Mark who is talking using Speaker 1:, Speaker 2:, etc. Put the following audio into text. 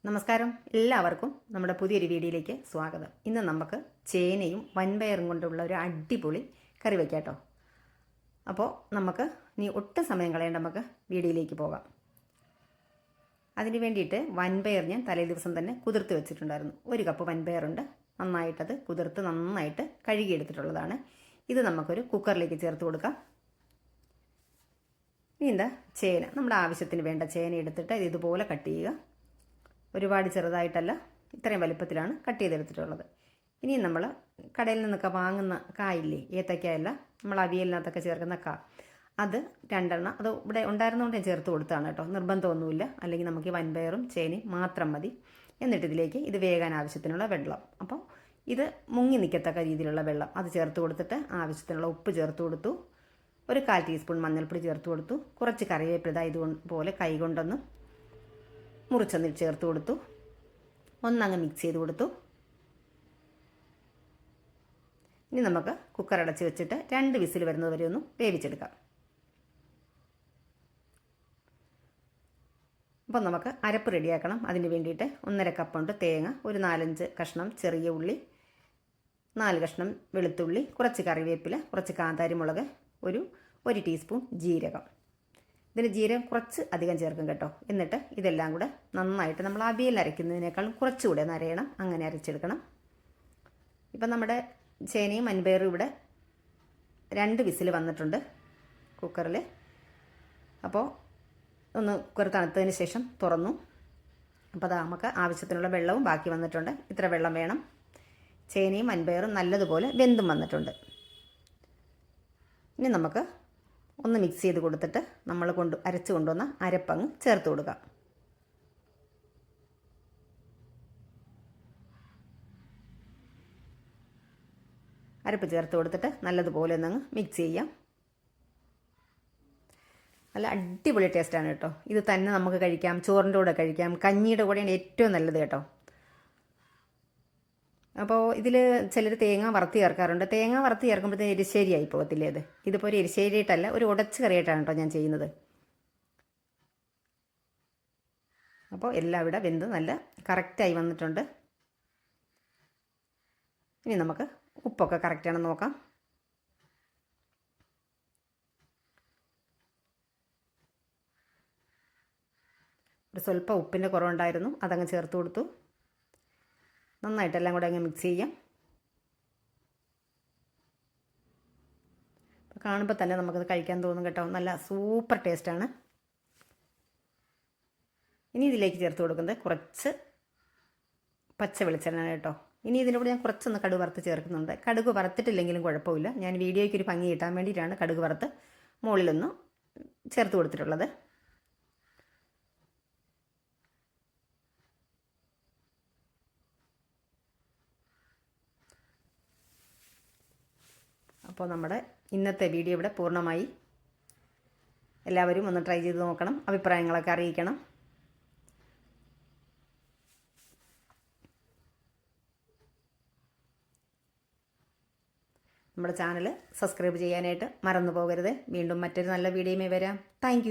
Speaker 1: നമസ്കാരം, എല്ലാവർക്കും നമ്മുടെ പുതിയൊരു വീഡിയോയിലേക്ക് സ്വാഗതം. ഇന്ന് നമുക്ക് ചേനയും വൻപയറും കൊണ്ടുള്ള ഒരു അടിപൊളി കറി വയ്ക്കാം കേട്ടോ. അപ്പോൾ നമുക്ക് ഇനി ഒട്ടും സമയം കളയേണ്ട, നമുക്ക് വീഡിയോയിലേക്ക് പോകാം. അതിന് വേണ്ടിയിട്ട് വൻപയർ ഞാൻ തലേ ദിവസം തന്നെ കുതിർത്ത് വെച്ചിട്ടുണ്ടായിരുന്നു. 1 കപ്പ് വൻപയറുണ്ട്. നന്നായിട്ടത് കുതിർത്ത് നന്നായിട്ട് കഴുകിയെടുത്തിട്ടുള്ളതാണ്. ഇത് നമുക്കൊരു കുക്കറിലേക്ക് ചേർത്ത് കൊടുക്കാം. ഇനി എന്താ ചേന, നമ്മുടെ ആവശ്യത്തിന് വേണ്ട ചേന എടുത്തിട്ട് ഇതുപോലെ കട്ട് ചെയ്യുക. ഒരുപാട് ചെറുതായിട്ടല്ല, ഇത്രയും വലിപ്പത്തിലാണ് കട്ട് ചെയ്തെടുത്തിട്ടുള്ളത്. ഇനി നമ്മൾ കടയിൽ നിന്നൊക്കെ വാങ്ങുന്ന കായില്ലേ, ഏത്തക്കായല്ല, നമ്മൾ അവിയലിനകത്തൊക്കെ ചേർക്കുന്ന അത് 2 എണ്ണം, അത് ഇവിടെ ഉണ്ടായിരുന്നുകൊണ്ട് ഞാൻ ചേർത്ത് കൊടുത്താണ് കേട്ടോ. നിർബന്ധമൊന്നുമില്ല, അല്ലെങ്കിൽ നമുക്ക് ഈ വൻപയറും ചേനയും മാത്രം മതി. എന്നിട്ട് ഇതിലേക്ക് ഇത് വേകാൻ ആവശ്യത്തിനുള്ള വെള്ളം, അപ്പോൾ ഇത് മുങ്ങി നിൽക്കത്തക്ക രീതിയിലുള്ള വെള്ളം അത് ചേർത്ത് കൊടുത്തിട്ട് ആവശ്യത്തിനുള്ള ഉപ്പ് ചേർത്ത് കൊടുത്തു. ഒരു 1/4 ടീസ്പൂൺ മഞ്ഞൾപ്പൊടി ചേർത്ത് കൊടുത്തു. കുറച്ച് കറിവേപ്പില ഇതുപോലെ കൈകൊണ്ടൊന്ന് മുറിച്ചൊന്ന് ചേർത്ത് കൊടുത്തു. ഒന്നങ്ങ് മിക്സ് ചെയ്ത് കൊടുത്തു. ഇനി നമുക്ക് കുക്കർ അടച്ച് വെച്ചിട്ട് 2 വിസിൽ വരുന്നത് വരെ ഒന്ന് വേവിച്ചെടുക്കാം. അപ്പോൾ നമുക്ക് അരപ്പ് റെഡിയാക്കണം. അതിന് വേണ്ടിയിട്ട് 1/2 കപ്പുണ്ട് തേങ്ങ, ഒരു 4-5 കഷ്ണം ചെറിയ ഉള്ളി, 4 കഷ്ണം വെളുത്തുള്ളി, കുറച്ച് കറിവേപ്പില, കുറച്ച് കാന്താരി മുളക്, ഒരു ടീസ്പൂൺ ജീരകം. ഇതിന് ജീരകം കുറച്ച് അധികം ചേർക്കും കേട്ടോ. എന്നിട്ട് ഇതെല്ലാം കൂടെ നന്നായിട്ട് നമ്മൾ അവിയൽ അരയ്ക്കുന്നതിനേക്കാളും കുറച്ചുകൂടെ ഒന്ന് അരയണം, അങ്ങനെ അരച്ചെടുക്കണം. ഇപ്പം നമ്മുടെ ചേനയും വൻപയറും ഇവിടെ 2 വിസിൽ വന്നിട്ടുണ്ട് കുക്കറിൽ. അപ്പോൾ ഒന്ന് കുക്കർ തണുത്തതിന് ശേഷം തുറന്നു. അപ്പോൾ അത് നമുക്ക് ആവശ്യത്തിനുള്ള വെള്ളവും ബാക്കി വന്നിട്ടുണ്ട്. ഇത്ര വെള്ളം വേണം. ചേനയും വൻപയറും നല്ലതുപോലെ വെന്തും വന്നിട്ടുണ്ട്. ഇനി നമുക്ക് ഒന്ന് മിക്സ് ചെയ്ത് കൊടുത്തിട്ട് നമ്മൾ അരച്ച് കൊണ്ടുവന്ന അരപ്പങ്ങ് ചേർത്ത് കൊടുക്കാം. അരപ്പ് ചേർത്ത് കൊടുത്തിട്ട് നല്ലതുപോലെ ഒന്നങ്ങ് മിക്സ് ചെയ്യാം. നല്ല അടിപൊളി ടേസ്റ്റാണ് കേട്ടോ. ഇത് തന്നെ നമുക്ക് കഴിക്കാം, ചോറിൻ്റെ കൂടെ കഴിക്കാം, കഞ്ഞിയുടെ കൂടെയാണ് ഏറ്റവും നല്ലത് കേട്ടോ. അപ്പോൾ ഇതിൽ ചിലർ തേങ്ങ വറുത്ത് ചേർക്കാറുണ്ട്. തേങ്ങ വറുത്ത് ചേർക്കുമ്പോഴത്തേന് എരിശ്ശേരി ആയി പോകത്തില്ലേ അത്. ഇതിപ്പോൾ ഒരു എരിശ്ശേരിയായിട്ടല്ല, ഒരു ഉടച്ച് കറിയായിട്ടാണ് കേട്ടോ ഞാൻ ചെയ്യുന്നത്. അപ്പോൾ എല്ലാം ഇവിടെ വെന്ത് നല്ല കറക്റ്റായി വന്നിട്ടുണ്ട്. ഇനി നമുക്ക് ഉപ്പൊക്കെ കറക്റ്റാണെന്ന് നോക്കാം. ഒരു സ്വല്പം ഉപ്പിൻ്റെ കുറവുണ്ടായിരുന്നു, അതങ്ങ് ചേർത്ത് കൊടുത്തു. നന്നായിട്ടെല്ലാം കൂടെ അങ്ങ് മിക്സ് ചെയ്യാം. കാണുമ്പോൾ തന്നെ നമുക്കത് കഴിക്കാൻ തോന്നും കേട്ടോ. നല്ല സൂപ്പർ ടേസ്റ്റാണ്. ഇനി ഇതിലേക്ക് ചേർത്ത് കൊടുക്കുന്നത് കുറച്ച് പച്ച വെളിച്ചെണ്ണ കേട്ടോ. ഇനി ഇതിൻ്റെ കൂടെ ഞാൻ കുറച്ചൊന്ന് കടുക് വറുത്ത് ചേർക്കുന്നുണ്ട്. കടുക് വറുത്തിട്ടില്ലെങ്കിലും കുഴപ്പമില്ല. ഞാൻ വീഡിയോയ്ക്ക് ഒരു ഭംഗി കിട്ടാൻ വേണ്ടിയിട്ടാണ് കടുക് വറുത്ത് മുകളിലൊന്ന് ചേർത്ത് കൊടുത്തിട്ടുള്ളത്. അപ്പോൾ നമ്മുടെ ഇന്നത്തെ വീഡിയോ ഇവിടെ പൂർണ്ണമായി. എല്ലാവരും ഒന്ന് ട്രൈ ചെയ്ത് നോക്കണം, അഭിപ്രായങ്ങളൊക്കെ അറിയിക്കണം. നമ്മുടെ ചാനൽ സബ്സ്ക്രൈബ് ചെയ്യാനായിട്ട് മറന്നു പോകരുത്. വീണ്ടും മറ്റൊരു നല്ല വീഡിയോയുമായി വരാം. Thank you.